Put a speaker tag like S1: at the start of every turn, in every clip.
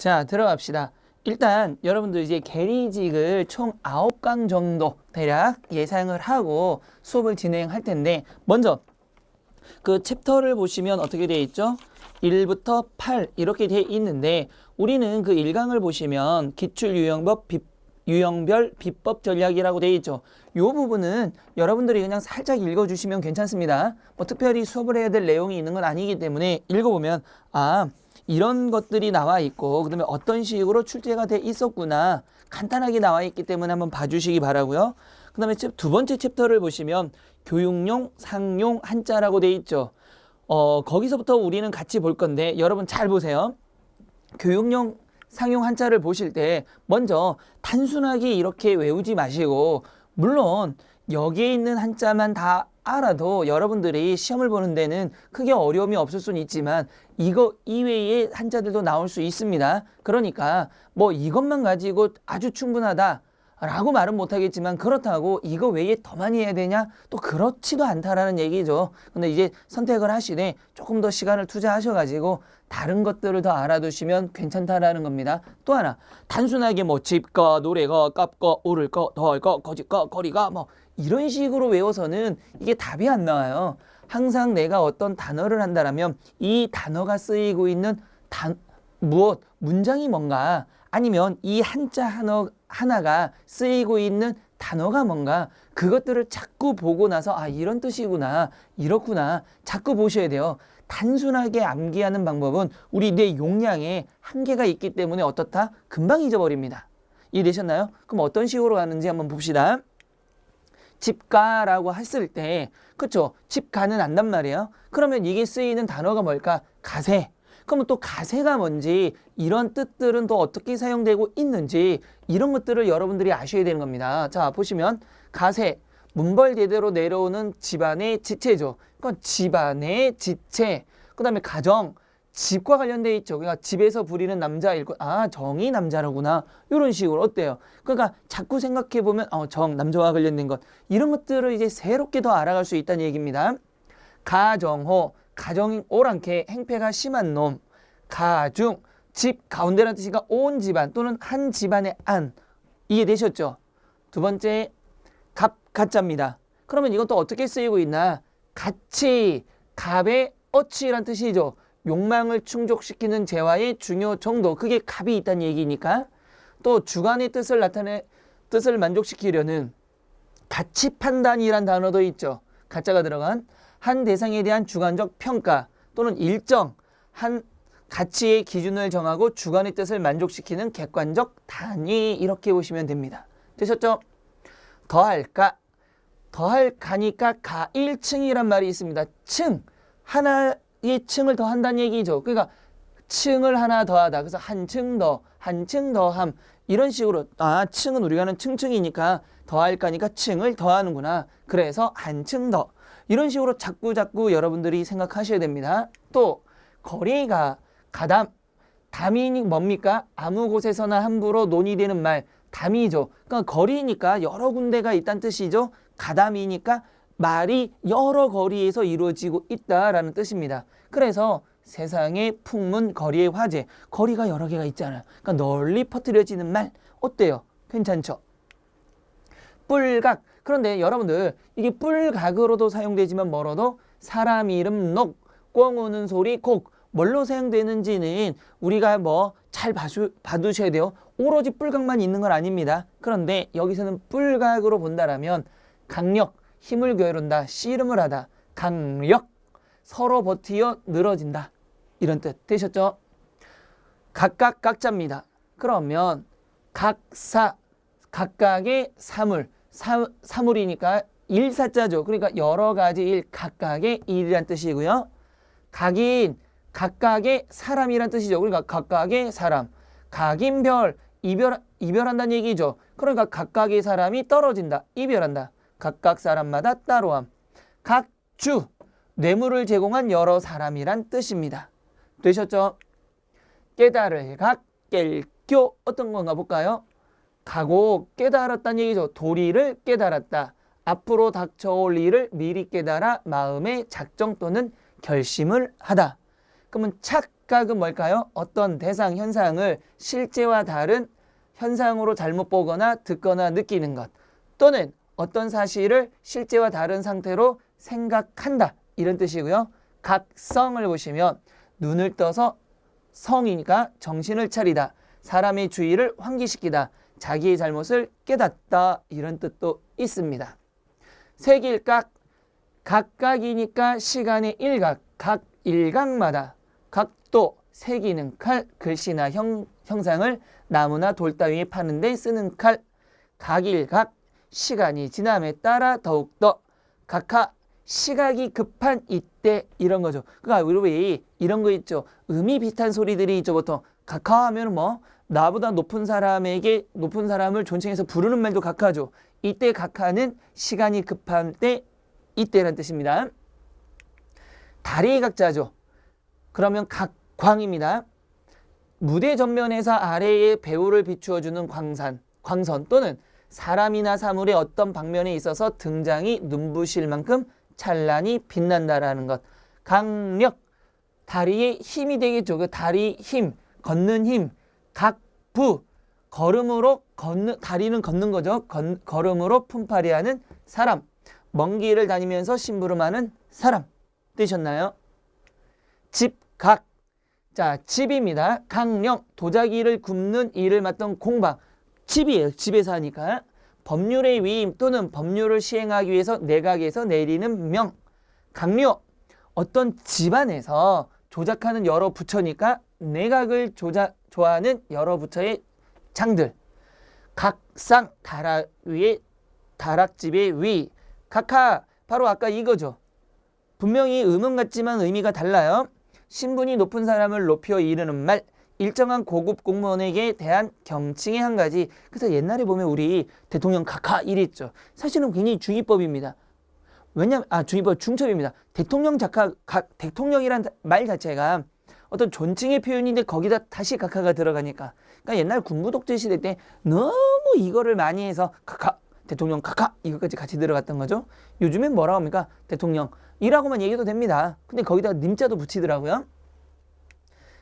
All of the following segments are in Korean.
S1: 자, 들어갑시다. 일단 여러분들 이제 계리직을 총 9강 정도 대략 예상을 하고 수업을 진행할 텐데, 먼저 그 챕터를 보시면 어떻게 되어 있죠? 1부터 8 이렇게 되어 있는데, 우리는 그 1강을 보시면 유형별 비법 전략이라고 되어 있죠. 이 부분은 여러분들이 그냥 살짝 읽어주시면 괜찮습니다. 뭐 특별히 수업을 해야 될 내용이 있는 건 아니기 때문에 읽어보면 이런 것들이 나와 있고, 그다음에 어떤 식으로 출제가 돼 있었구나, 간단하게 나와 있기 때문에 한번 봐주시기 바라고요. 그 다음에 두 번째 챕터를 보시면 교육용, 상용, 한자라고 돼 있죠. 거기서부터 우리는 같이 볼 건데, 여러분 잘 보세요. 교육용, 상용, 한자를 보실 때 먼저 단순하게 이렇게 외우지 마시고, 물론 여기에 있는 한자만 다 알아도 여러분들이 시험을 보는 데는 크게 어려움이 없을 수는 있지만, 이거 이외의 한자들도 나올 수 있습니다. 그러니까 뭐 이것만 가지고 아주 충분하다 라고 말은 못하겠지만, 그렇다고 이거 외에 더 많이 해야 되냐? 또 그렇지도 않다라는 얘기죠. 근데 이제 선택을 하시되 조금 더 시간을 투자하셔가지고 다른 것들을 더 알아두시면 괜찮다라는 겁니다. 또 하나, 단순하게 뭐 집거, 노래거, 깝거, 오를거, 더할거, 거짓거, 거리가 뭐 이런 식으로 외워서는 이게 답이 안 나와요. 항상 내가 어떤 단어를 한다라면 이 단어가 쓰이고 있는 문장이 뭔가, 아니면 이 한자 하나가 쓰이고 있는 단어가 뭔가, 그것들을 자꾸 보고 나서 이런 뜻이구나, 이렇구나, 자꾸 보셔야 돼요. 단순하게 암기하는 방법은 우리 뇌 용량에 한계가 있기 때문에 어떻다? 금방 잊어버립니다. 이해되셨나요? 그럼 어떤 식으로 가는지 한번 봅시다. 집가라고 했을 때, 그쵸? 집가는 안단 말이에요. 그러면 이게 쓰이는 단어가 뭘까? 가세. 그러면 또 가세가 뭔지, 이런 뜻들은 또 어떻게 사용되고 있는지, 이런 것들을 여러분들이 아셔야 되는 겁니다. 자, 보시면 가세, 문벌대대로 내려오는 집안의 지체죠. 그러니까 집안의 지체. 그 다음에 가정, 집과 관련돼 있죠. 그러니까 집에서 부리는 남자 일꾼, 정이 남자라구나, 이런 식으로. 어때요? 그러니까 자꾸 생각해 보면 정, 남자와 관련된 것, 이런 것들을 이제 새롭게 더 알아갈 수 있다는 얘기입니다. 가정호, 가정이 옳게 행패가 심한 놈. 가중, 집 가운데라는 뜻이니까 온 집안 또는 한 집안의 안. 이해되셨죠? 두 번째, 가짜입니다. 그러면 이건 또 어떻게 쓰이고 있나? 가치, 갑의 어치란 뜻이죠. 욕망을 충족시키는 재화의 중요 정도, 그게 갑이 있다는 얘기니까. 또 주관의 뜻을 만족시키려는 가치 판단이란 단어도 있죠. 가짜가 들어간 한 대상에 대한 주관적 평가 또는 일정 한 가치의 기준을 정하고 주관의 뜻을 만족시키는 객관적 단위, 이렇게 보시면 됩니다. 되셨죠? 더할까, 더할가니까 가일층이란 말이 있습니다. 층, 하나의 층을 더한다는 얘기죠. 그러니까 층을 하나 더하다. 그래서 한층 더, 한층 더함, 이런 식으로. 층은 우리가 하는 층층이니까 더할까니까 층을 더하는구나, 그래서 한층 더, 이런 식으로 자꾸 여러분들이 생각하셔야 됩니다. 또 거리가, 가담, 담이 뭡니까? 아무 곳에서나 함부로 논의되는 말, 담이죠. 그러니까 거리니까 여러 군데가 있다는 뜻이죠. 가담이니까 말이 여러 거리에서 이루어지고 있다라는 뜻입니다. 그래서 세상의 풍문, 거리의 화제, 거리가 여러 개가 있잖아요. 그러니까 널리 퍼뜨려지는 말, 어때요? 괜찮죠? 뿔각. 그런데 여러분들, 이게 뿔각으로도 사용되지만 멀어도 사람 이름 녹, 꿩 우는 소리 곡, 뭘로 사용되는지는 우리가 잘 봐두셔야 돼요. 오로지 뿔각만 있는 건 아닙니다. 그런데 여기서는 뿔각으로 본다라면 강력, 힘을 겨룬다, 씨름을 하다, 강력, 서로 버티어 늘어진다, 이런 뜻. 되셨죠? 각각, 각자입니다. 그러면 각사, 각각의 사물, 사물이니까 일사자죠. 그러니까 여러 가지 일, 각각의 일이란 뜻이고요. 각인, 각각의 사람이란 뜻이죠. 그러니까 각각의 사람. 각인별, 이별한다는 얘기죠. 그러니까 각각의 사람이 떨어진다, 이별한다. 각각 사람마다 따로함. 각주, 뇌물을 제공한 여러 사람이란 뜻입니다. 되셨죠? 깨달을 각, 깰교, 어떤 건가 볼까요? 가고, 깨달았다는 얘기죠. 도리를 깨달았다. 앞으로 닥쳐올 일을 미리 깨달아 마음의 작정 또는 결심을 하다. 그러면 착각, 각각은 뭘까요? 어떤 대상, 현상을 실제와 다른 현상으로 잘못 보거나 듣거나 느끼는 것, 또는 어떤 사실을 실제와 다른 상태로 생각한다, 이런 뜻이고요. 각성을 보시면 눈을 떠서 성이니까 정신을 차리다, 사람의 주의를 환기시키다, 자기의 잘못을 깨닫다, 이런 뜻도 있습니다. 색일각, 각각이니까 시간의 일각, 각 일각마다 각도, 새기는 칼, 글씨나 형상을 나무나 돌 따위에 파는 데 쓰는 칼, 각일각, 시간이 지남에 따라 더욱더, 각하, 시각이 급한 이때, 이런 거죠. 그러니까 우리 이런 거 있죠. 음이 비슷한 소리들이 있죠. 보통 각하 하면 뭐 나보다 높은 사람에게 높은 사람을 존칭해서 부르는 말도 각하죠. 이때 각하는 시간이 급한 때, 이때란 뜻입니다. 다리의 각자죠. 그러면 각광입니다. 무대 전면에서 아래의 배우를 비추어주는 광선 또는 사람이나 사물의 어떤 방면에 있어서 등장이 눈부실 만큼 찬란히 빛난다라는 것. 강력, 다리의 힘이 되겠죠. 그 다리 힘, 걷는 힘. 각부, 걸음으로 다리는 걷는 거죠. 걸음으로 품팔이하는 사람. 먼 길을 다니면서 심부름하는 사람. 되셨나요? 집각, 자, 집입니다. 강령, 도자기를 굽는 일을 맡던 공방. 집이에요. 집에서 하니까. 법률의 위임 또는 법률을 시행하기 위해서 내각에서 내리는 명. 강료, 어떤 집안에서 조작하는 여러 부처니까 내각을 조하는 여러 부처의 장들. 각상, 다락 위에 다락집의 위. 각하, 바로 아까 이거죠. 분명히 음은 같지만 의미가 달라요. 신분이 높은 사람을 높여 이르는 말, 일정한 고급 공무원에게 대한 경칭의 한 가지. 그래서 옛날에 보면 우리 대통령 각하 이랬죠. 사실은 굉장히 중의법입니다. 왜냐면 중의법 중첩입니다. 대통령이란 말 자체가 어떤 존칭의 표현인데 거기다 다시 각하가 들어가니까. 그러니까 옛날 군부 독재 시대 때 너무 이거를 많이 해서 각하, 대통령 각하 이것까지 같이 들어갔던 거죠. 요즘엔 뭐라고 합니까? 대통령이라고만 얘기해도 됩니다. 근데 거기다가 님자도 붙이더라고요.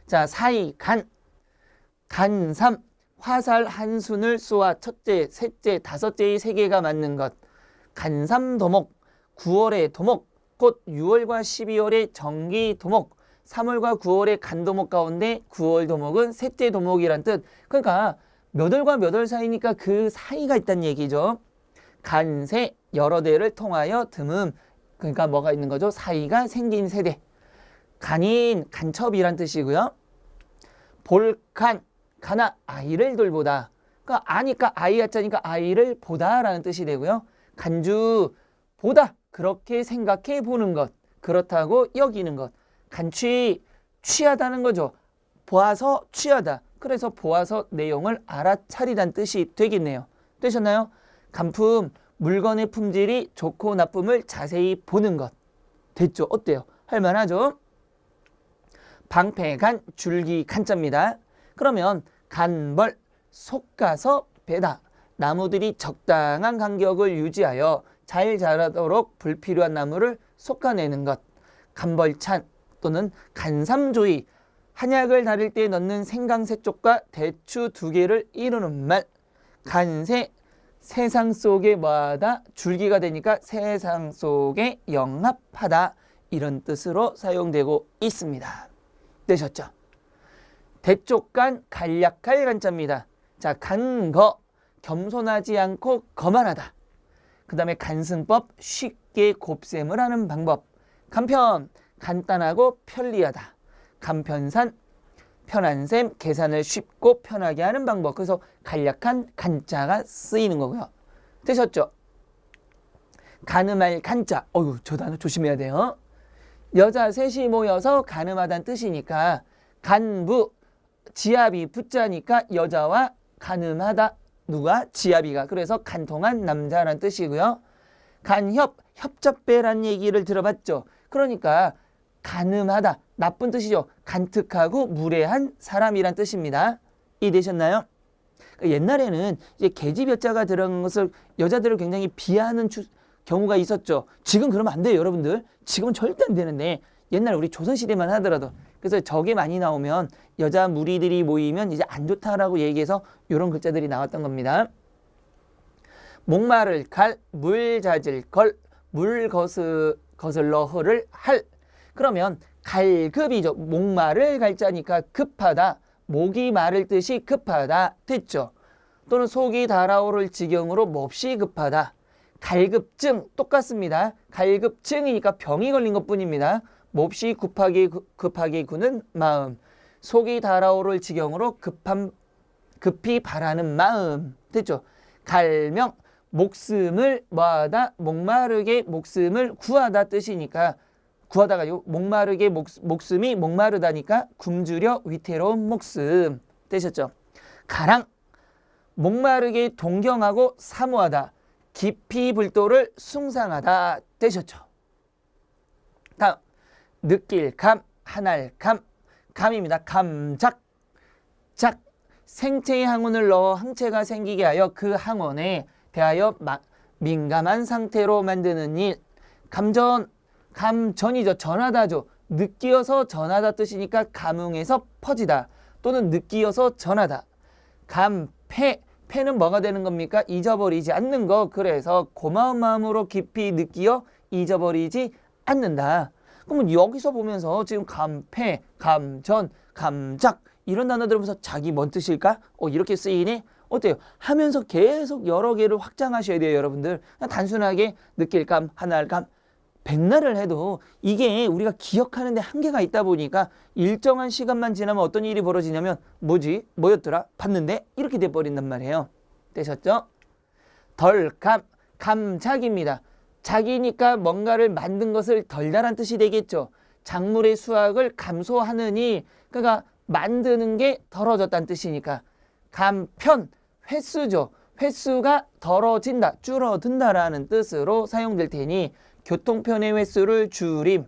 S1: 자, 사이, 간삼, 화살 한 순을 쏘아 첫째, 셋째, 다섯째의 세 개가 맞는 것. 간삼도목, 9월의 도목, 곧 6월과 12월의 정기도목, 3월과 9월의 간도목 가운데 9월 도목은 셋째 도목이란 뜻. 그러니까 몇 월과 몇 월 사이니까 그 사이가 있다는 얘기죠. 간세, 여러 대를 통하여 드문, 그러니까 뭐가 있는 거죠? 사이가 생긴 세대. 간인, 간첩이란 뜻이고요. 볼간, 가나, 아이를 돌보다. 그러니까 아니까 아이 하자니까 아이를 보다라는 뜻이 되고요. 간주, 보다, 그렇게 생각해 보는 것, 그렇다고 여기는 것. 간취, 취하다는 거죠. 보아서 취하다. 그래서 보아서 내용을 알아차리다는 뜻이 되겠네요. 되셨나요? 간품, 물건의 품질이 좋고 나쁨을 자세히 보는 것. 됐죠? 어때요? 할만하죠? 방패간, 줄기, 간자입니다. 그러면 간벌, 솎아서 베다. 나무들이 적당한 간격을 유지하여 잘 자라도록 불필요한 나무를 솎아내는 것. 간벌찬 또는 간삼조이, 한약을 다릴 때 넣는 생강새 쪽과 대추 두 개를 이루는 말. 간세, 세상 속에 뭐하다, 줄기가 되니까 세상 속에 영합하다, 이런 뜻으로 사용되고 있습니다. 되셨죠? 대쪽간, 간략할 간자입니다. 자, 간거, 겸손하지 않고 거만하다. 그 다음에 간승법, 쉽게 곱셈을 하는 방법. 간편, 간단하고 편리하다. 간편산, 편한 셈, 계산을 쉽고 편하게 하는 방법. 그래서 간략한 간자가 쓰이는 거고요. 되셨죠? 가늠할 간자. 저 단어 조심해야 돼요. 여자 셋이 모여서 가늠하다는 뜻이니까 간부, 지아비 붙자니까 여자와 가늠하다. 누가? 지아비가. 그래서 간통한 남자란 뜻이고요. 간협, 협잡배란 얘기를 들어봤죠. 그러니까 가늠하다, 나쁜 뜻이죠. 간특하고 무례한 사람이란 뜻입니다. 이해되셨나요? 옛날에는 이제 계집 여자가 들어간 것을 여자들을 굉장히 비하하는 경우가 있었죠. 지금 그러면 안 돼요, 여러분들. 지금은 절대 안 되는데 옛날 우리 조선시대만 하더라도. 그래서 저게 많이 나오면 여자 무리들이 모이면 이제 안 좋다라고 얘기해서 이런 글자들이 나왔던 겁니다. 목마를 갈, 물 잦을 걸, 물 거슬러 흐를 할. 그러면 갈급이죠. 목마를 갈자니까 급하다. 목이 마를 뜻이 급하다. 됐죠? 또는 속이 달아오를 지경으로 몹시 급하다. 갈급증 똑같습니다. 갈급증이니까 병이 걸린 것뿐입니다. 몹시 급하게 구는 마음. 속이 달아오를 지경으로 급히 바라는 마음. 됐죠? 갈명 목숨을 뭐하다 목마르게 목숨을 구하다 뜻이니까 구하다가 목마르게 목숨이 목마르다니까 굶주려 위태로운 목숨 되셨죠? 가랑 목마르게 동경하고 사모하다 깊이 불도를 숭상하다 되셨죠? 다음 느낄 감 한알 감입니다. 감작 작 생체의 항원을 넣어 항체가 생기게 하여 그 항원에 대하여 민감한 상태로 만드는 일. 감전이죠. 전하다죠. 느끼어서 전하다 뜻이니까 감흥에서 퍼지다 또는 느끼어서 전하다. 패는 뭐가 되는 겁니까? 잊어버리지 않는 거. 그래서 고마운 마음으로 깊이 느끼어 잊어버리지 않는다. 그러면 여기서 보면서 지금 감패, 감전, 감작 이런 단어 들으면서 자기 뭔 뜻일까? 이렇게 쓰이네? 어때요? 하면서 계속 여러 개를 확장하셔야 돼요, 여러분들. 단순하게 느낄 감, 한알 감, 백날을 해도 이게 우리가 기억하는 데 한계가 있다 보니까 일정한 시간만 지나면 어떤 일이 벌어지냐면 뭐였더라? 봤는데? 이렇게 돼버린단 말이에요. 되셨죠? 감작입니다. 작이니까 뭔가를 만든 것을 덜다란 뜻이 되겠죠. 작물의 수확을 감소하느니 그러니까 만드는 게 덜어졌다는 뜻이니까 감편 횟수죠. 횟수가 덜어진다, 줄어든다라는 뜻으로 사용될 테니 교통편의 횟수를 줄임.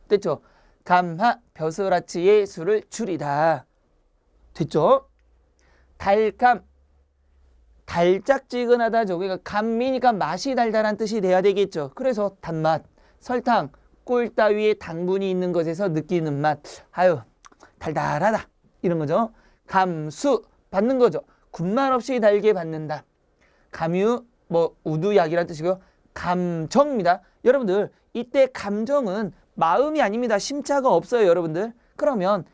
S1: 됐죠? 감하 벼슬아치의 수를 줄이다. 됐죠? 달감 달짝지근하다죠. 그러니까 감미니까 맛이 달달한 뜻이 돼야 되겠죠. 그래서 단맛, 설탕, 꿀 따위의 당분이 있는 것에서 느끼는 맛. 아유, 달달하다. 이런 거죠. 감수, 받는 거죠. 군말 없이 달게 받는다. 감유, 우두약이라는 뜻이고요. 감정입니다. 여러분들, 이때 감정은 마음이 아닙니다. 심자가 없어요, 여러분들. 그러면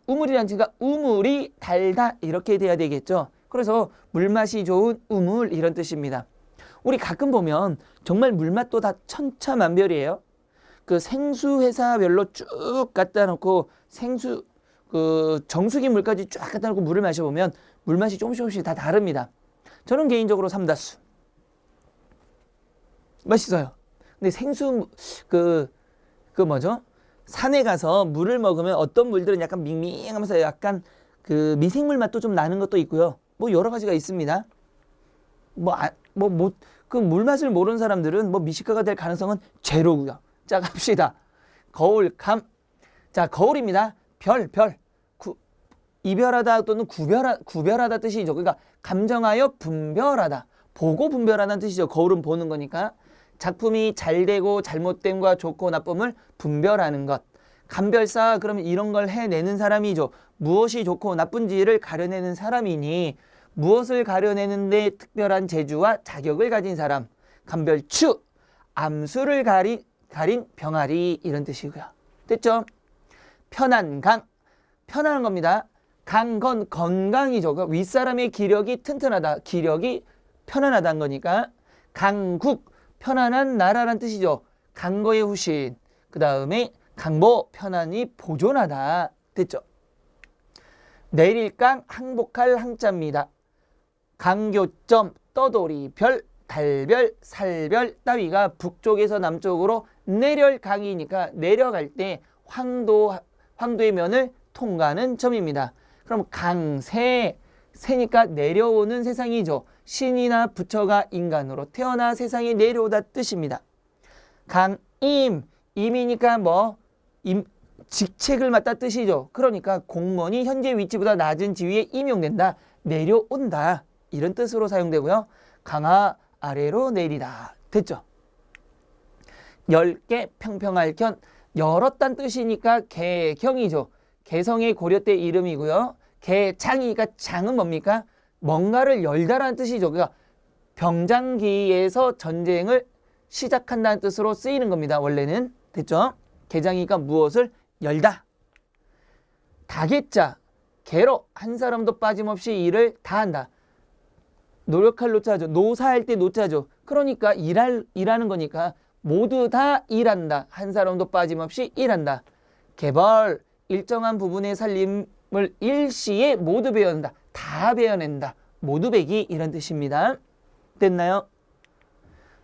S1: 우물이라는 뜻가 우물이 달다 이렇게 돼야 되겠죠. 그래서 물맛이 좋은 우물 이런 뜻입니다. 우리 가끔 보면 정말 물맛도 다 천차만별이에요. 그 생수 회사별로 쭉 갖다 놓고 정수기 물까지 쫙 갖다 놓고 물을 마셔보면 물맛이 조금씩 다 다릅니다. 저는 개인적으로 삼다수 맛있어요. 근데 생수 산에 가서 물을 먹으면 어떤 물들은 약간 밍밍하면서 약간 그 미생물 맛도 좀 나는 것도 있고요. 여러 가지가 있습니다. 그 물맛을 모르는 사람들은 미식가가 될 가능성은 제로고요. 자, 갑시다. 자, 거울입니다. 이별하다 또는 구별하다 뜻이죠. 그러니까 감정하여 분별하다. 보고 분별하다는 뜻이죠. 거울은 보는 거니까. 작품이 잘되고 잘못됨과 좋고 나쁨을 분별하는 것. 감별사 그러면 이런 걸 해내는 사람이죠. 무엇이 좋고 나쁜지를 가려내는 사람이니 무엇을 가려내는데 특별한 재주와 자격을 가진 사람. 감별추, 암수를 가린 병아리 이런 뜻이고요. 됐죠? 편한 겁니다. 강건 건강이죠. 윗사람의 기력이 튼튼하다. 기력이 편안하다는 거니까. 강국 편안한 나라란 뜻이죠. 강거의 후신. 그 다음에 강보 편안히 보존하다. 됐죠? 내릴강 항복할 항자입니다. 강교점 떠돌이 별 달별 살별 따위가 북쪽에서 남쪽으로 내렬강이니까 내려갈 때 황도의 면을 통과하는 점입니다. 그럼 새니까 내려오는 세상이죠. 신이나 부처가 인간으로 태어나 세상에 내려오다 뜻입니다. 임이니까 직책을 맡다 뜻이죠. 그러니까 공무원이 현재 위치보다 낮은 지위에 임용된다. 내려온다. 이런 뜻으로 사용되고요. 강하 아래로 내리다. 됐죠? 10개 평평할 견 열었단 뜻이니까 개경이죠. 개성의 고려 때 이름이고요. 개장이니까 장은 뭡니까? 뭔가를 열다라는 뜻이죠. 그러니까 병장기에서 전쟁을 시작한다는 뜻으로 쓰이는 겁니다. 원래는. 됐죠? 개장이니까 무엇을 열다. 다개자, 개로 한 사람도 빠짐없이 일을 다 한다. 노력할 노자죠. 노사할 때 노자죠. 그러니까 일하는 거니까 모두 다 일한다. 한 사람도 빠짐없이 일한다. 개벌, 일정한 부분의 살림을 일시에 모두 배운다. 다 배워낸다. 모두 배기 이런 뜻입니다. 됐나요?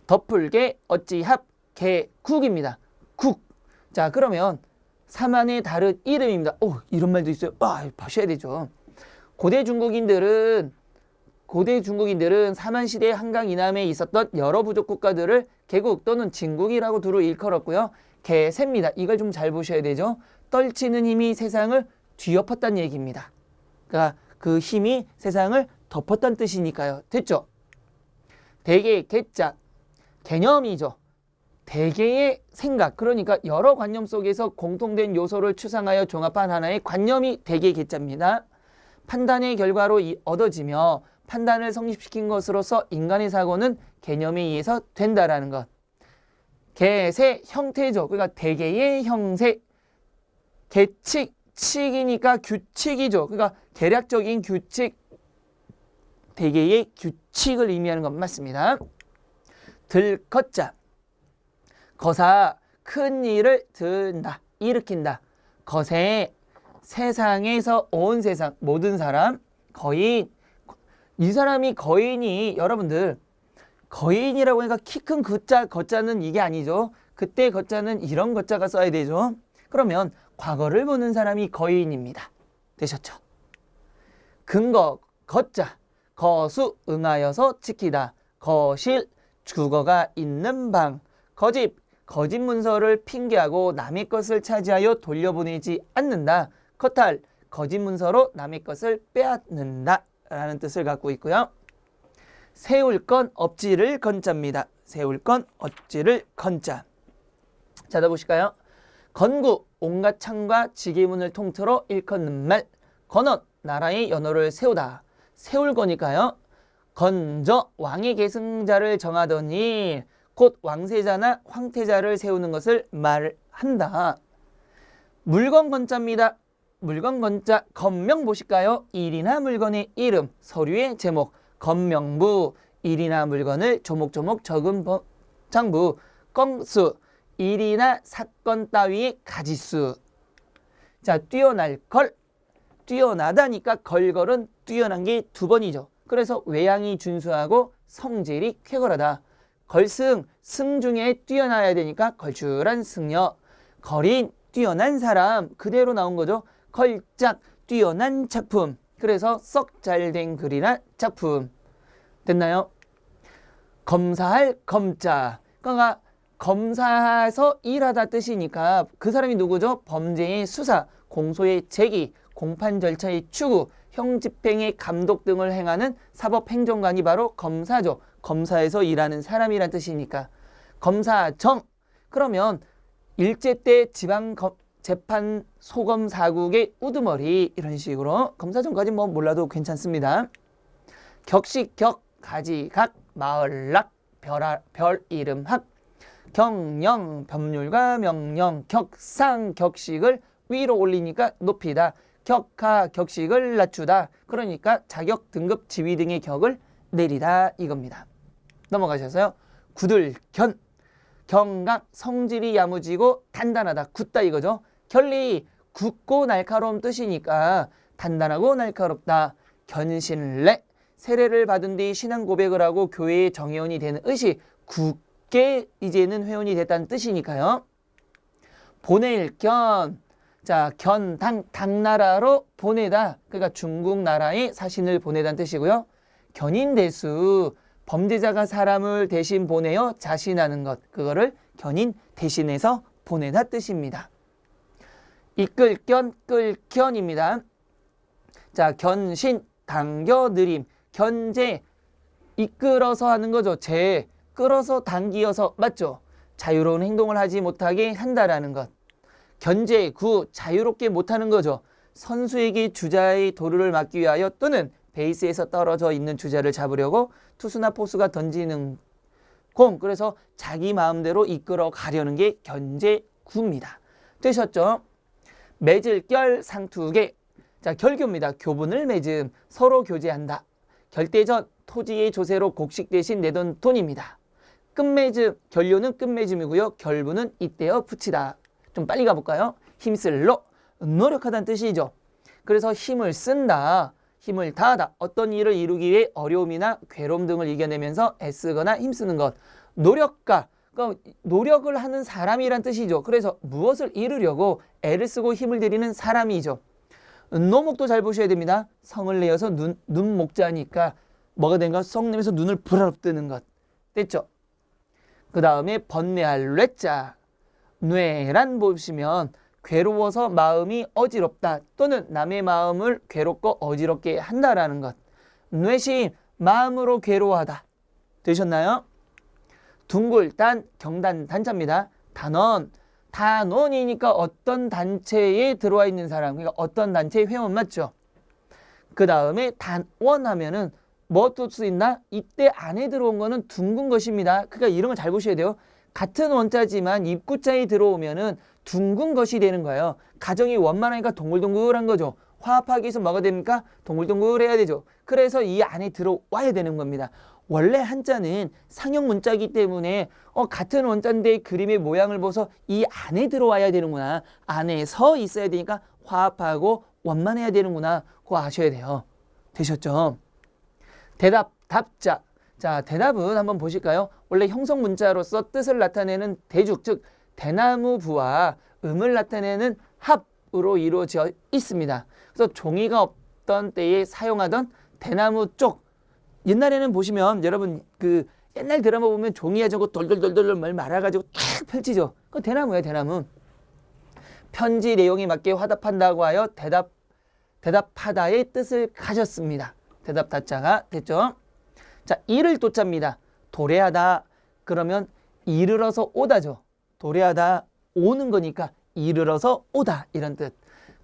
S1: 덧풀개, 어찌합, 개국입니다. 국. 자, 그러면 사만의 다른 이름입니다. 이런 말도 있어요. 봐셔야 되죠. 고대 중국인들은 사만시대 한강 이남에 있었던 여러 부족 국가들을 개국 또는 진국이라고 두루 일컬었고요. 개세입니다. 이걸 좀 잘 보셔야 되죠. 떨치는 힘이 세상을 뒤엎었다는 얘기입니다. 그러니까 그 힘이 세상을 덮었다는 뜻이니까요. 됐죠? 대개, 개자, 개념이죠. 대개의 생각, 그러니까 여러 관념 속에서 공통된 요소를 추상하여 종합한 하나의 관념이 대개 개자입니다. 판단의 결과로 얻어지며 판단을 성립시킨 것으로서 인간의 사고는 개념에 의해서 된다라는 것. 개세, 형태죠. 그러니까 대개의 형세. 개칙, 칙이니까 규칙이죠. 그러니까 계략적인 규칙, 대개의 규칙을 의미하는 건 맞습니다. 들거자, 거사, 큰 일을 든다, 일으킨다. 거세, 세상에서 온 세상, 모든 사람, 거인. 이 사람이 거인이, 여러분들 거인이라고 하니까 키 큰 거자는 이게 아니죠. 그때 거자는 이런 거자가 써야 되죠. 그러면 과거를 보는 사람이 거인입니다. 되셨죠? 근거, 거자, 거수, 응하여서 지키다. 거실, 주거가 있는 방. 거짓, 거짓 문서를 핑계하고 남의 것을 차지하여 돌려보내지 않는다. 거탈, 거짓 문서로 남의 것을 빼앗는다 라는 뜻을 갖고 있고요. 세울 건 업지를 건자입니다. 세울 건 업지를 건자. 찾아보실까요? 건국, 온갖 창과 지게문을 통틀어 일컫는 말. 건언, 나라의 연호를 세우다. 세울 거니까요. 건저, 왕의 계승자를 정하던 일, 곧 왕세자나 황태자를 세우는 것을 말한다. 물건 건자입니다. 물건 건자, 건명 보실까요? 일이나 물건의 이름, 서류의 제목, 건명부, 일이나 물건을 조목조목 적은 장부, 건수, 일이나 사건 따위의 가지수. 자, 뛰어날 걸, 뛰어나다니까 걸걸은 뛰어난 게 두 번이죠. 그래서 외양이 준수하고 성질이 쾌걸하다. 걸승, 승 중에 뛰어나야 되니까 걸출한 승려. 걸인, 뛰어난 사람, 그대로 나온 거죠. 걸작, 뛰어난 작품. 그래서 썩 잘된 글이나 작품. 됐나요? 검사할 검자. 그러니까 검사해서 일하다 뜻이니까 그 사람이 누구죠? 범죄의 수사, 공소의 제기, 공판 절차의 추구, 형 집행의 감독 등을 행하는 사법행정관이 바로 검사죠. 검사에서 일하는 사람이란 뜻이니까. 검사정. 그러면 일제 때 지방 재판 소검 사국의 우두머리 이런 식으로 검사정까지 뭐 몰라도 괜찮습니다. 격식, 격, 가지, 각, 마을락, 별, 이름, 학. 경영, 법률과 명령, 격상, 격식을 위로 올리니까 높이다. 격하, 격식을 낮추다. 그러니까 자격, 등급, 지위 등의 격을 내리다 이겁니다. 넘어가셔서요. 구들견, 경각, 성질이 야무지고 단단하다. 굳다 이거죠. 결리, 굳고 날카로운 뜻이니까 단단하고 날카롭다. 견신래, 세례를 받은 뒤 신앙 고백을 하고 교회의 정회원이 되는 의식, 굳게 이제는 회원이 됐다는 뜻이니까요. 보낼 견, 자, 당나라로 보내다. 그러니까 중국 나라에 사신을 보내다는 뜻이고요. 견인대수, 범죄자가 사람을 대신 보내어 자신하는 것. 그거를 견인 대신해서 보내다 뜻입니다. 이끌견, 끌견입니다. 자, 견신, 당겨, 느림, 견제, 이끌어서 하는 거죠. 끌어서 당기어서, 맞죠? 자유로운 행동을 하지 못하게 한다라는 것. 견제, 자유롭게 못하는 거죠. 선수에게 주자의 도루를 막기 위하여 또는 베이스에서 떨어져 있는 주자를 잡으려고 투수나 포수가 던지는 공, 그래서 자기 마음대로 이끌어 가려는 게 견제구입니다. 되셨죠? 맺을 결 상투계. 자, 결교입니다. 교분을 맺음, 서로 교제한다. 결대전, 토지의 조세로 곡식 대신 내던 돈입니다. 끝맺음, 결료는 끝맺음이고요. 결부는 이때어 붙이다. 좀 빨리 가볼까요? 힘쓸로, 노력하다는 뜻이죠. 그래서 힘을 쓴다, 힘을 다하다. 어떤 일을 이루기 위해 어려움이나 괴로움 등을 이겨내면서 애쓰거나 힘쓰는 것. 노력가, 그러니까 노력을 하는 사람이란 뜻이죠. 그래서 무엇을 이루려고 애를 쓰고 힘을 들이는 사람이죠. 노목도 잘 보셔야 됩니다. 성을 내어서 눈목자니까 뭐가 된가? 성 내면서 눈을 부라럽 뜨는 것. 됐죠? 그 다음에 번뇌할 뇌자. 뇌란 보시면 괴로워서 마음이 어지럽다 또는 남의 마음을 괴롭고 어지럽게 한다라는 것. 뇌심, 마음으로 괴로워하다. 되셨나요? 둥글단, 경단, 단자입니다. 단원, 단원이니까 어떤 단체에 들어와 있는 사람, 그러니까 어떤 단체의 회원 맞죠? 그 다음에 단원 하면은 뭐 또 쓰있나? 이때 안에 들어온 거는 둥근 것입니다. 그러니까 이런 걸 잘 보셔야 돼요. 같은 원자지만 입구자에 들어오면은 둥근 것이 되는 거예요. 가정이 원만하니까 동글동글한 거죠. 화합하기 위해서 뭐가 됩니까? 동글동글해야 되죠. 그래서 이 안에 들어와야 되는 겁니다. 원래 한자는 상형 문자이기 때문에 같은 원자인데 그림의 모양을 보서 이 안에 들어와야 되는구나. 안에서 있어야 되니까 화합하고 원만해야 되는구나. 그거 아셔야 돼요. 되셨죠? 대답, 답자. 자, 대답은 한번 보실까요? 원래 형성 문자로서 뜻을 나타내는 대죽, 즉 대나무부와 음을 나타내는 합으로 이루어져 있습니다. 그래서 종이가 없던 때에 사용하던 대나무 쪽. 옛날에는 보시면 여러분 그 옛날 드라마 보면 종이에 저거 돌돌돌돌 말아가지고 탁 펼치죠. 그거 대나무예요, 대나무. 편지 내용에 맞게 화답한다고 하여 대답하다의 뜻을 가졌습니다. 대답 다자가 됐죠. 자, 이를 도자입니다. 도래하다 그러면 이르러서 오다죠. 도래하다 오는 거니까 이르러서 오다 이런 뜻.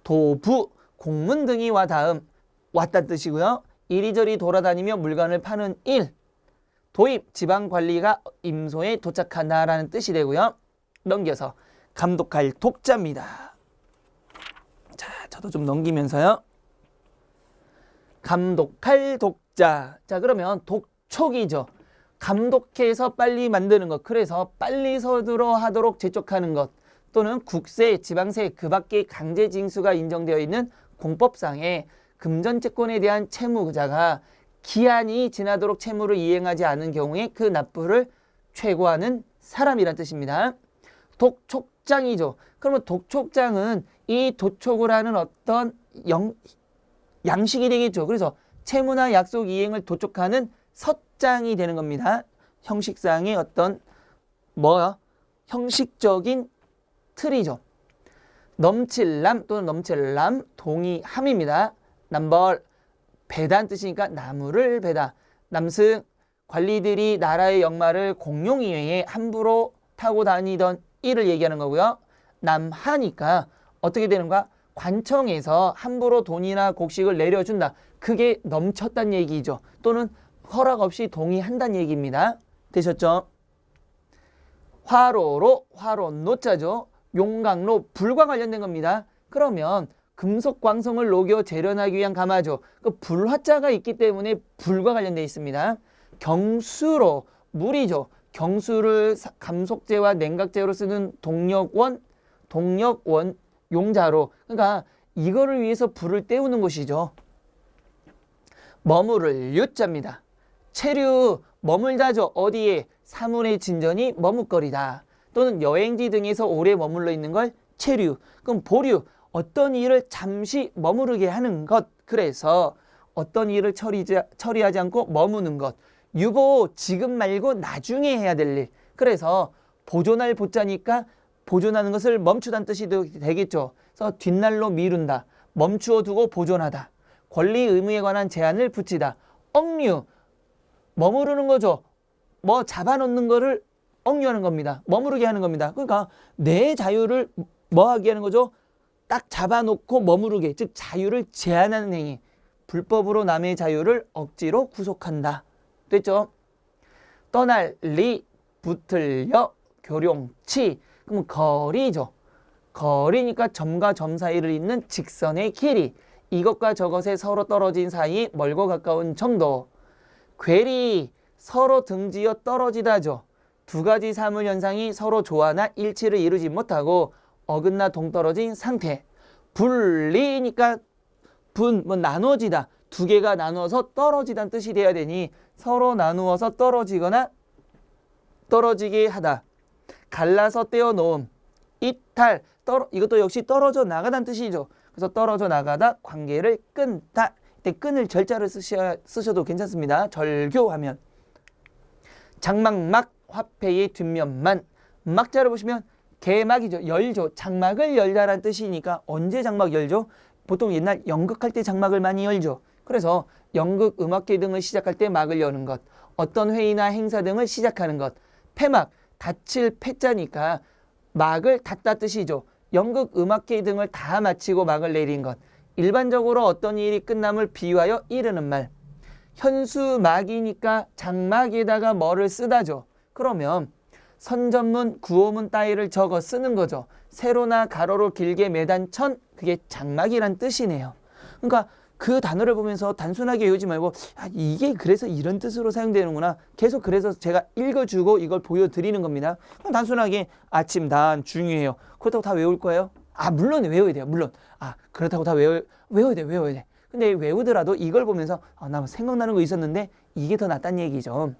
S1: 도부 공문 등이 와 다음 왔다는 뜻이고요. 이리저리 돌아다니며 물건을 파는 일. 도입 지방관리가 임소에 도착한다라는 뜻이 되고요. 넘겨서 감독할 독자입니다. 자, 저도 좀 넘기면서요. 감독할 독자. 자, 그러면 독촉이죠. 감독해서 빨리 만드는 것. 그래서 빨리 서두러 하도록 재촉하는 것. 또는 국세, 지방세 그 밖에 강제 징수가 인정되어 있는 공법상에 금전채권에 대한 채무자가 기한이 지나도록 채무를 이행하지 않은 경우에 그 납부를 최고하는 사람이란 뜻입니다. 독촉장이죠. 그러면 독촉장은 이 도촉을 하는 어떤 양식이 되겠죠. 그래서 채무나 약속 이행을 도촉하는 서장이 되는 겁니다. 형식상의 어떤 형식적인 틀이죠. 넘칠남 또는 넘칠남 동의함입니다. 남벌 배다는 뜻이니까 나무를 배다. 남승 관리들이 나라의 역마를 공용이외에 함부로 타고 다니던 일을 얘기하는 거고요. 남하니까 어떻게 되는가? 관청에서 함부로 돈이나 곡식을 내려준다. 그게 넘쳤다는 얘기죠. 또는 허락 없이 동의한다는 얘기입니다. 되셨죠? 화로로 화로노자죠. 용광로 불과 관련된 겁니다. 그러면 금속 광석을 녹여 재련하기 위한 가마죠. 그 불화자가 있기 때문에 불과 관련되어 있습니다. 경수로 물이죠. 경수를 감속제와 냉각제로 쓰는 동력원 용자로. 그러니까 이거를 위해서 불을 때우는 것이죠. 머무를 유자입니다. 체류 머물다죠. 어디에? 사물의 진전이 머뭇거리다. 또는 여행지 등에서 오래 머물러 있는 걸 체류. 그럼 보류. 어떤 일을 잠시 머무르게 하는 것. 그래서 어떤 일을 처리하지 않고 머무는 것. 유보 지금 말고 나중에 해야 될 일. 그래서 보존할 보자니까 보존하는 것을 멈추다는 뜻이 되겠죠. 그래서 뒷날로 미룬다. 멈추어 두고 보존하다. 권리 의무에 관한 제한을 붙이다. 억류 머무르는 거죠. 잡아놓는 거를 억류하는 겁니다. 머무르게 하는 겁니다. 그러니까 내 자유를 뭐 하게 하는 거죠? 딱 잡아놓고 머무르게, 즉 자유를 제한하는 행위. 불법으로 남의 자유를 억지로 구속한다. 됐죠? 떠날 리, 붙을려, 교룡치. 그럼 거리죠. 거리니까 점과 점 사이를 잇는 직선의 길이. 이것과 저것의 서로 떨어진 사이 멀고 가까운 정도. 괴리, 서로 등지어 떨어지다죠. 두 가지 사물 현상이 서로 조화나 일치를 이루지 못하고 어긋나 동떨어진 상태. 분리니까 나눠지다. 두 개가 나누어서 떨어지다는 뜻이 돼야 되니 서로 나누어서 떨어지거나 떨어지게 하다. 갈라서 떼어 놓음. 이탈, 이것도 역시 떨어져 나가다는 뜻이죠. 그래서 떨어져 나가다, 관계를 끊다. 이때 끊을 절자를 쓰셔도 괜찮습니다. 절교하면. 장막막, 화폐의 뒷면만. 막자를 보시면 개막이죠. 열죠. 장막을 열다라는 뜻이니까 언제 장막 열죠? 보통 옛날 연극할 때 장막을 많이 열죠. 그래서 연극, 음악회 등을 시작할 때 막을 여는 것, 어떤 회의나 행사 등을 시작하는 것, 폐막, 닫힐 폐자니까 막을 닫다 뜻이죠. 연극, 음악회 등을 다 마치고 막을 내린 것, 일반적으로 어떤 일이 끝남을 비유하여 이르는 말. 현수막이니까 장막에다가 뭐를 쓰다죠. 그러면 선전문, 구호문 따위를 적어 쓰는 거죠. 세로나 가로로 길게 매단 천, 그게 장막이란 뜻이네요. 그러니까 그 단어를 보면서 단순하게 외우지 말고 이게 그래서 이런 뜻으로 사용되는구나. 계속 그래서 제가 읽어주고 이걸 보여드리는 겁니다. 그럼 단순하게 아침, 단 중요해요. 그렇다고 다 외울 거예요? 물론 외워야 돼요. 물론. 그렇다고 다 외워야 돼. 근데 외우더라도 이걸 보면서 나 생각나는 거 있었는데 이게 더 낫다는 얘기죠.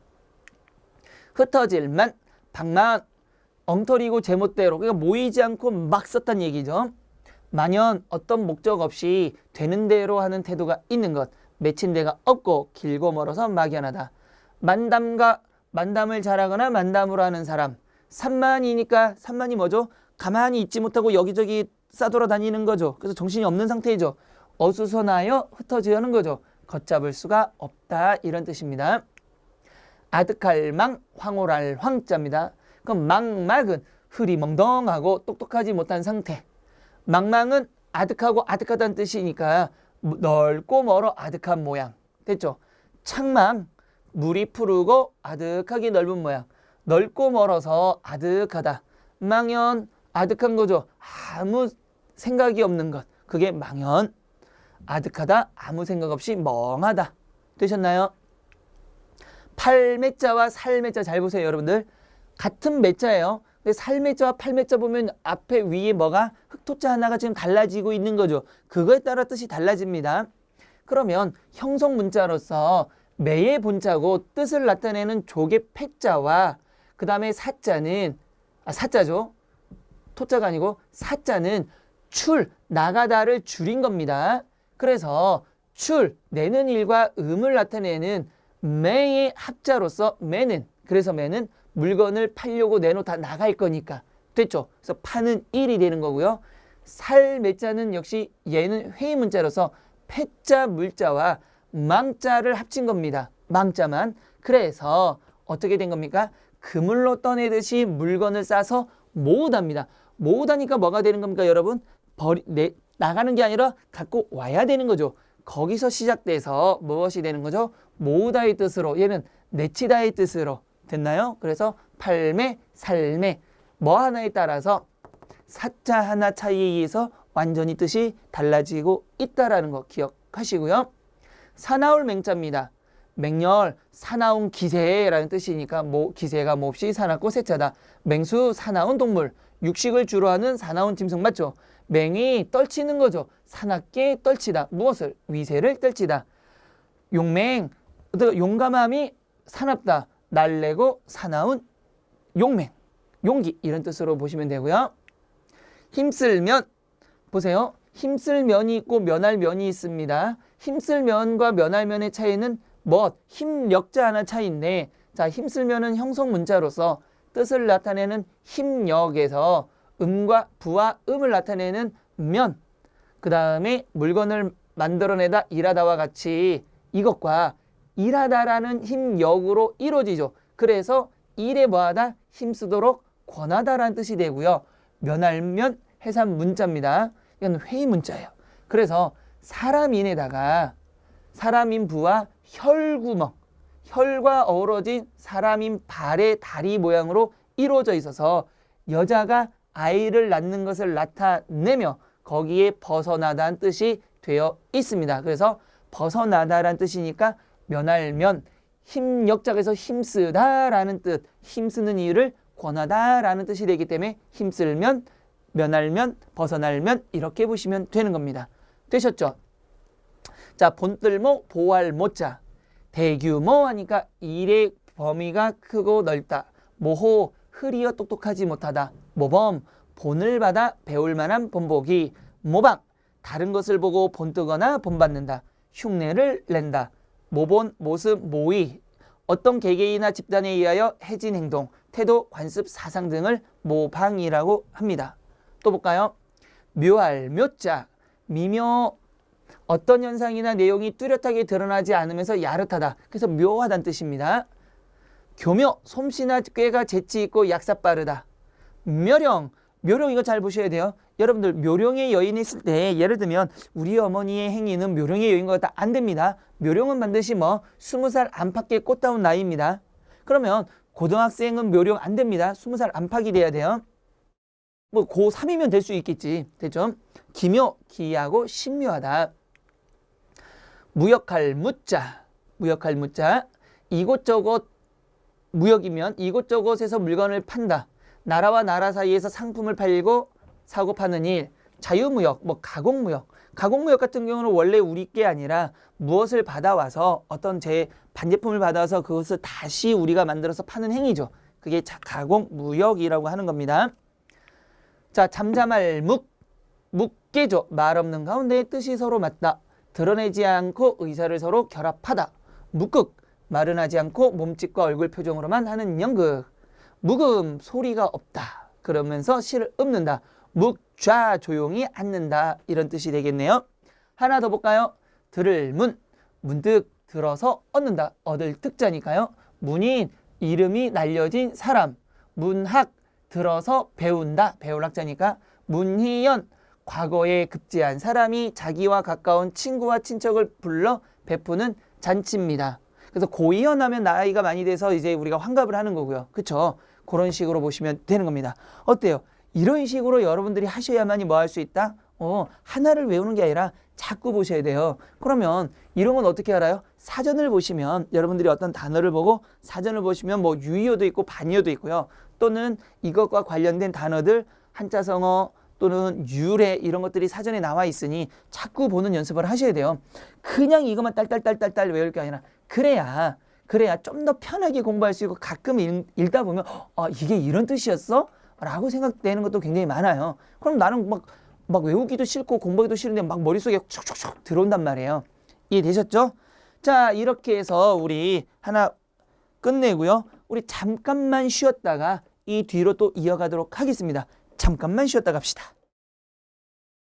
S1: 흩어질만, 방만, 엉터리고 제멋대로, 그러니까 모이지 않고 막 썼다는 얘기죠. 만연, 어떤 목적 없이 되는 대로 하는 태도가 있는 것, 맺힌 데가 없고 길고 멀어서 막연하다. 만담을 잘하거나 만담으로 하는 사람. 산만이니까 산만이 뭐죠? 가만히 있지 못하고 여기저기 싸돌아다니는 거죠. 그래서 정신이 없는 상태이죠. 어수선하여 흩어지려는 거죠. 걷잡을 수가 없다, 이런 뜻입니다. 아득할 망, 황홀할 황자입니다. 그럼 망막은 흐리멍덩하고 똑똑하지 못한 상태. 망망은 아득하고 아득하다는 뜻이니까 넓고 멀어 아득한 모양. 됐죠? 창망, 물이 푸르고 아득하게 넓은 모양. 넓고 멀어서 아득하다. 망연, 아득한 거죠. 아무 생각이 없는 것. 그게 망연. 아득하다, 아무 생각 없이 멍하다. 되셨나요? 팔매자와 살매자 잘 보세요, 여러분들. 같은 매자예요. 근데 살매자와 팔매자 보면 앞에 위에 뭐가 흑토자 하나가 지금 달라지고 있는 거죠. 그거에 따라 뜻이 달라집니다. 그러면 형성 문자로서 매의 본자고 뜻을 나타내는 족의 패자와 그 다음에 사자는 사자죠. 토자가 아니고 사자는 출, 나가다를 줄인 겁니다. 그래서 출, 내는 일과 음을 나타내는 매의 합자로서 매는, 그래서 매는 물건을 팔려고 내놓다 나갈 거니까. 됐죠? 그래서 파는 일이 되는 거고요. 살 매자는 역시 얘는 회의 문자로서 패자 물자와 망자를 합친 겁니다. 망자만. 그래서 어떻게 된 겁니까? 그물로 떠내듯이 물건을 싸서 모으답니다. 모으다니까 뭐가 되는 겁니까, 여러분? 나가는 게 아니라 갖고 와야 되는 거죠. 거기서 시작돼서 무엇이 되는 거죠? 모으다의 뜻으로, 얘는 내치다의 뜻으로 됐나요? 그래서 팔매, 살매 뭐 하나에 따라서 사자 하나 차이에 의해서 완전히 뜻이 달라지고 있다라는 거 기억하시고요. 사나울 맹자입니다. 맹렬, 사나운 기세라는 뜻이니까 기세가 몹시 사납고 세차다. 맹수, 사나운 동물, 육식을 주로 하는 사나운 짐승 맞죠? 맹이 떨치는 거죠. 사납게 떨치다. 무엇을? 위세를 떨치다. 용맹, 용감함이 사납다. 날래고 사나운 용맹, 용기 이런 뜻으로 보시면 되고요. 힘쓸면, 보세요. 힘쓸 면이 있고 면할 면이 있습니다. 힘쓸 면과 면할 면의 차이는 힘력자 하나 차이인데, 자, 힘쓸 면은 형성 문자로서 뜻을 나타내는 힘력에서 음과 부와 음을 나타내는 면, 그 다음에 물건을 만들어내다 일하다와 같이 이것과 일하다라는 힘력으로 이루어지죠. 그래서 일에 뭐하다? 힘쓰도록 권하다라는 뜻이 되고요. 면할면 해산 문자입니다. 이건 회의 문자예요. 그래서 사람인에다가 사람인 부와 혈구멍, 혈과 어우러진 사람인 발의 다리 모양으로 이루어져 있어서 여자가 아이를 낳는 것을 나타내며 거기에 벗어나다는 뜻이 되어 있습니다. 그래서 벗어나다라는 뜻이니까 면할면, 힘역작에서 힘쓰다라는 뜻, 힘쓰는 이유를 권하다라는 뜻이 되기 때문에 힘쓸면, 면할면, 벗어날면 이렇게 보시면 되는 겁니다. 되셨죠? 자, 본뜰모, 보할 모자. 대규모 하니까 일의 범위가 크고 넓다. 모호, 흐리어 똑똑하지 못하다. 모범, 본을 받아 배울 만한 본보기. 모방, 다른 것을 보고 본뜨거나 본받는다. 흉내를 낸다. 모본, 모습, 모의, 어떤 개개인이나 집단에 의하여 해진 행동, 태도, 관습, 사상 등을 모방이라고 합니다. 또 볼까요? 묘할, 묘자, 미묘, 어떤 현상이나 내용이 뚜렷하게 드러나지 않으면서 야릇하다. 그래서 묘하다는 뜻입니다. 교묘, 솜씨나 꾀가 재치 있고 약사 빠르다. 묘령, 묘령 이거 잘 보셔야 돼요. 여러분들 묘령의 여인이 있을 때 예를 들면 우리 어머니의 행위는 묘령의 여인 것 같다. 안 됩니다. 묘령은 반드시 20살 안팎의 꽃다운 나이입니다. 그러면 고등학생은 묘령 안 됩니다. 20살 안팎이 돼야 돼요. 고3이면 될 수 있겠지. 됐죠? 기묘, 기이하고 신묘하다. 무역할 무자, 무역할 무자. 이곳저곳 무역이면 이곳저곳에서 물건을 판다. 나라와 나라 사이에서 상품을 팔고 사고 파는 일. 자유무역, 가공무역. 가공무역 같은 경우는 원래 우리 게 아니라 무엇을 받아와서 어떤 반제품을 받아와서 그것을 다시 우리가 만들어서 파는 행위죠. 그게 가공무역이라고 하는 겁니다. 자, 잠잠할 묵계죠. 말 없는 가운데 뜻이 서로 맞다. 드러내지 않고 의사를 서로 결합하다. 묵극, 말은 하지 않고 몸짓과 얼굴 표정으로만 하는 연극. 묵음, 소리가 없다. 그러면서 실을 읊는다. 묵좌, 조용히 앉는다. 이런 뜻이 되겠네요. 하나 더 볼까요? 들을 문, 문득 들어서 얻는다. 얻을 특자니까요. 문인, 이름이 날려진 사람. 문학, 들어서 배운다. 배울 학자니까. 문희연, 과거에 급제한 사람이 자기와 가까운 친구와 친척을 불러 베푸는 잔치입니다. 그래서 고이연하면 나이가 많이 돼서 이제 우리가 환갑을 하는 거고요. 그쵸? 그런 식으로 보시면 되는 겁니다. 어때요? 이런 식으로 여러분들이 하셔야만이 뭐 할 수 있다? 하나를 외우는 게 아니라 자꾸 보셔야 돼요. 그러면 이런 건 어떻게 알아요? 사전을 보시면 여러분들이 어떤 단어를 보고 사전을 보시면 유의어도 있고 반의어도 있고요. 또는 이것과 관련된 단어들 한자성어 또는 유래 이런 것들이 사전에 나와 있으니 자꾸 보는 연습을 하셔야 돼요. 그냥 이것만 딸딸딸딸 외울 게 아니라 그래야 좀 더 편하게 공부할 수 있고 가끔 읽다 보면 이게 이런 뜻이었어? 라고 생각되는 것도 굉장히 많아요. 그럼 나는 막 외우기도 싫고 공부하기도 싫은데 막 머릿속에 촉촉촉 들어온단 말이에요. 이해되셨죠? 자, 이렇게 해서 우리 하나 끝내고요. 우리 잠깐만 쉬었다가 이 뒤로 또 이어가도록 하겠습니다. 잠깐만 쉬었다 갑시다.